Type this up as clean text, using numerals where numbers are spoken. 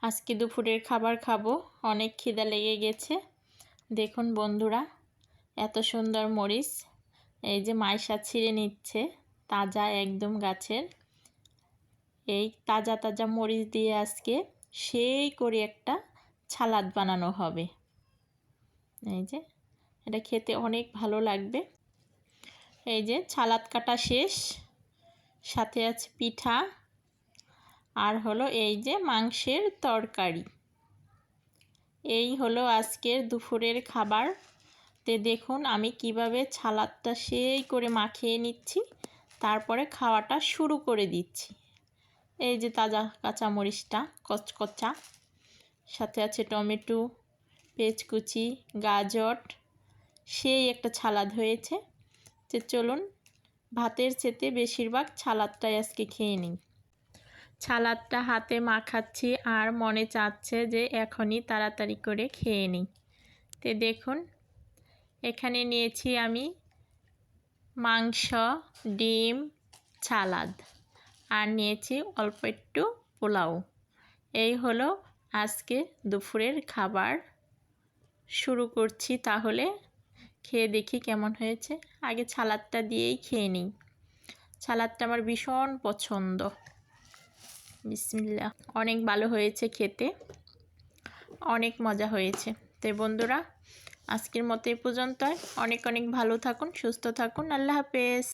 আজকে দুপুরের খাবার খাবো, অনেক খিদা লেগে গেছে। দেখুন বন্ধুরা, এত সুন্দর মরিচ, এই যে মাইশা ছিঁড়ে নিচ্ছে, তাজা একদম গাছের। এই তাজা তাজা মরিচ দিয়ে আজকে সেই করে একটা সালাদ বানানো হবে। এই যে এটা খেতে অনেক ভালো লাগবে। এই যে সালাদ কাটা শেষ, সাথে আছে পিঠা আর হলো এই যে মাংসের তরকারি। এই হলো আজকের দুপুরের খাবার। দেখুন আমি কিভাবে সালাদটা সেই করে মাখিয়ে নিচ্ছি, তারপরে খাওয়াটা শুরু করে দিচ্ছি। এই যে তাজা কাঁচামরিচটা কচকচা, সাথে আছে টমেটো, পেঁয়াজ কুচি, গাজর, সেই একটা সালাদ হয়েছে। তো চলুন ভাতের চেতে বেশিরভাগ সালাদটাই আজকে খেয়ে নিই। সালাদটা হাতে মাখাচ্ছি আর মনে চাচ্ছে যে এখনই তাড়াতাড়ি করে খেয়ে নিই। তো দেখুন এখানে নিয়েছি আমি মাংস, ডিম, সালাদ আর নিয়েছি অল্প একটু পোলাও। এই হলো আজকে দুপুরের খাবার। শুরু করছি তাহলে, খেয়ে দেখি কেমন হয়েছে। আগে সালাদটা দিয়েই খেয়ে নিই, সালাদটা আমার ভীষণ পছন্দ। বিসমিল্লাহ। অনেক ভালো হয়েছে খেতে, অনেক মজা হয়েছে। তো বন্ধুরা আজকের মতো এই পর্যন্তই। অনেক অনেক ভালো থাকুন, সুস্থ থাকুন। আল্লাহ হাফেজ।